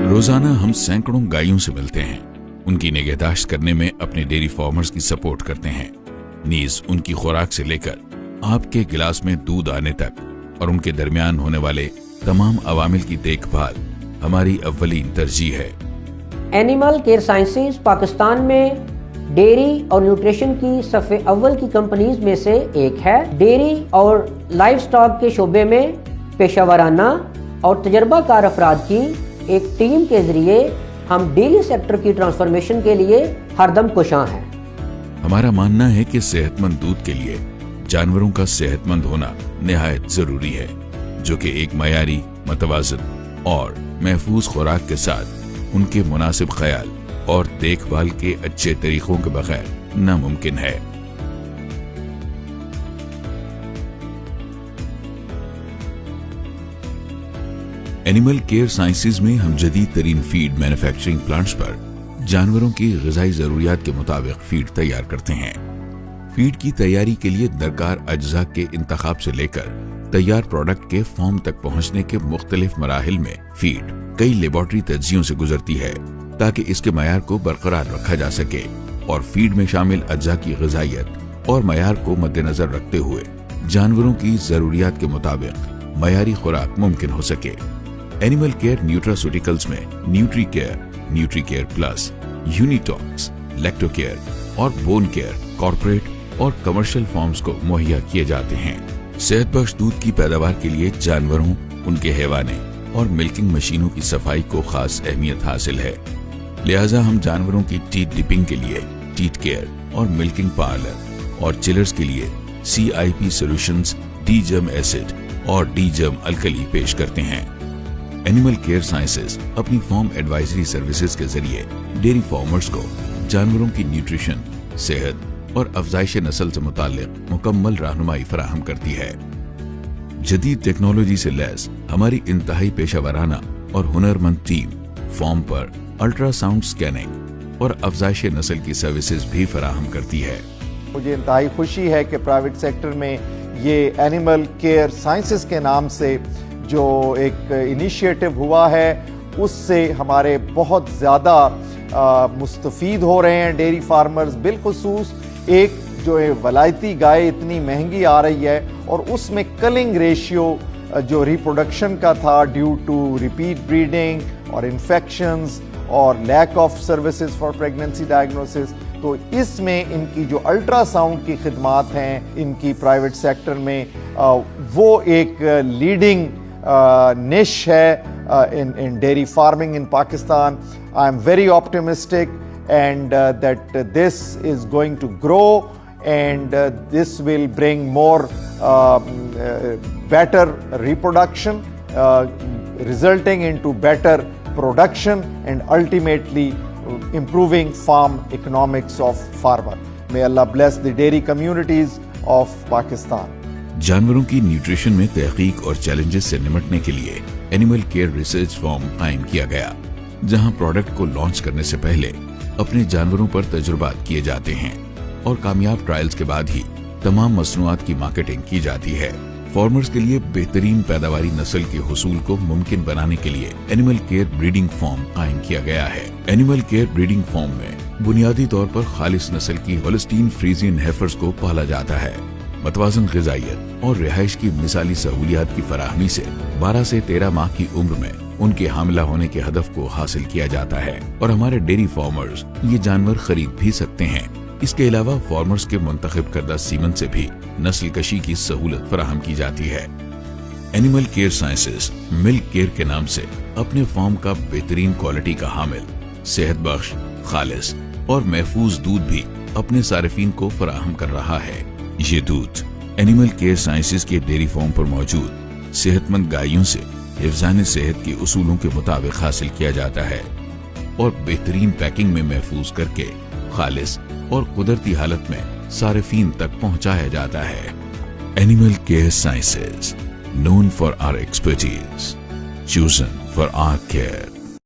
روزانہ ہم سینکڑوں گایوں سے ملتے ہیں، ان کی نگہداشت کرنے میں اپنے ڈیری فارمرز کی سپورٹ کرتے ہیں، نیز ان کی خوراک سے لے کر آپ کے گلاس میں دودھ آنے تک اور ان کے درمیان ہونے والے تمام عوامل کی دیکھ بھال ہماری اولین ترجیح ہے۔ اینیمل کیئر سائنسز پاکستان میں ڈیری اور نیوٹریشن کی صف اول کی کمپنیز میں سے ایک ہے۔ ڈیری اور لائف سٹاک کے شعبے میں پیشہ ورانہ اور تجربہ کار افراد کی ایک ٹیم کے ذریعے ہم ڈیری سیکٹر کی ٹرانسفارمیشن کے لیے ہر دم کوشاں ہیں۔ ہمارا ماننا ہے کہ صحت مند دودھ کے لیے جانوروں کا صحت مند ہونا نہایت ضروری ہے، جو کہ ایک معیاری، متوازن اور محفوظ خوراک کے ساتھ ان کے مناسب خیال اور دیکھ بھال کے اچھے طریقوں کے بغیر ناممکن ہے۔ اینیمل کیئر سائنسز میں ہم جدید ترین فیڈ مینوفیکچرنگ پلانٹس پر جانوروں کی غذائی ضروریات کے مطابق فیڈ تیار کرتے ہیں۔ فیڈ کی تیاری کے لیے درکار اجزاء کے انتخاب سے لے کر تیار پروڈکٹ کے فارم تک پہنچنے کے مختلف مراحل میں فیڈ کئی لیبارٹری تجزیوں سے گزرتی ہے تاکہ اس کے معیار کو برقرار رکھا جا سکے اور فیڈ میں شامل اجزاء کی غذائیت اور معیار کو مد نظر رکھتے ہوئے جانوروں کی ضروریات کے مطابق معیاری خوراک ممکن ہو سکے۔ اینیمل کیئر نیوٹراسوٹیکلز میں نیوٹری کیئر پلس، یونیٹاکس، لیکٹو کیئر اور بون کیئر کارپوریٹ اور کمرشل فارمز کو مہیا کیے جاتے ہیں۔ صحت بخش دودھ کی پیداوار کے لیے جانوروں، ان کے حیوانے اور ملکنگ مشینوں کی صفائی کو خاص اہمیت حاصل ہے، لہٰذا ہم جانوروں کی ٹیٹ ڈپنگ کے لیے ٹیٹ کیئر اور ملکنگ پارلر اور چلرز کے لیے CIP سولوشنز، ڈی جرم ایسڈ اور ڈی جرم الکلی پیش کرتے ہیں۔ اینیمل کیئر سائنسز اپنی فارم ایڈوائزری سروسز کے ذریعے ڈیری فارمرز کو جانوروں کی نیوٹریشن، صحت اور افزائش نسل سے متعلق مکمل رہنمائی فراہم کرتی ہے۔ جدید ٹیکنالوجی سے لیس ہماری انتہائی پیشہ ورانہ اور ہنرمند ٹیم فارم پر الٹرا ساؤنڈ سکیننگ اور افزائش نسل کی سروسز بھی فراہم کرتی ہے۔ مجھے انتہائی خوشی ہے کہ پرائیویٹ سیکٹر میں یہ اینیمل کیئر سائنسز کے نام سے جو ایک انیشیٹو ہوا ہے، اس سے ہمارے بہت زیادہ مستفید ہو رہے ہیں ڈیری فارمرز، بالخصوص ایک جو ولایتی گائے اتنی مہنگی آ رہی ہے اور اس میں کلنگ ریشیو جو ریپروڈکشن کا تھا ڈیو ٹو ریپیٹ بریڈنگ اور انفیکشنز اور lack of services for pregnancy diagnosis, تو اس میں ان کی جو الٹرا ساؤنڈ کی خدمات ہیں ان کی پرائیویٹ سیکٹر میں، وہ ایک leading niche hai in dairy farming in Pakistan. I am very optimistic and that this is going to grow and this will bring more better reproduction, resulting into better production and ultimately improving farm economics of farmer. May Allah bless the dairy communities of Pakistan. جانوروں کی nutrition میں تحقیق اور challenges سے نمٹنے کے لیے animal care research form قائم کیا گیا، جہاں پروڈکٹ کو لانچ کرنے سے پہلے اپنے جانوروں پر تجربات کیے جاتے ہیں اور کامیاب ٹرائلز کے بعد ہی تمام مصنوعات کی مارکیٹنگ کی جاتی ہے۔ فارمرز کے لیے بہترین پیداواری نسل کے حصول کو ممکن بنانے کے لیے اینیمل کیئر بریڈنگ فارم قائم کیا گیا ہے۔ اینیمل کیئر بریڈنگ فارم میں بنیادی طور پر خالص نسل کی ہولسٹین فریزین ہیفرز کو پالا جاتا ہے۔ متوازن غذائیت اور رہائش کی مثالی سہولیات کی فراہمی سے 12 سے 13 ماہ کی عمر میں ان کے حاملہ ہونے کے ہدف کو حاصل کیا جاتا ہے اور ہمارے ڈیری فارمرز یہ جانور خرید بھی سکتے ہیں۔ اس کے علاوہ فارمرز کے منتخب کردہ سیمن سے بھی نسل کشی کی سہولت فراہم کی جاتی ہے۔ اینیمل کیئر سائنسز ملک کیئر کے نام سے اپنے فارم کا بہترین کوالٹی کا حامل، صحت بخش، خالص اور محفوظ دودھ بھی اپنے صارفین کو فراہم کر رہا ہے۔ یہ دودھ اینیمل کیئر سائنسز کے ڈیری فارم پر موجود صحت مند گایوں سے حفظان صحت کے اصولوں کے مطابق حاصل کیا جاتا ہے اور بہترین پیکنگ میں محفوظ کر کے خالص اور قدرتی حالت میں صارفین تک پہنچایا جاتا ہے۔ Animal care sciences, known for our expertise, chosen for our care.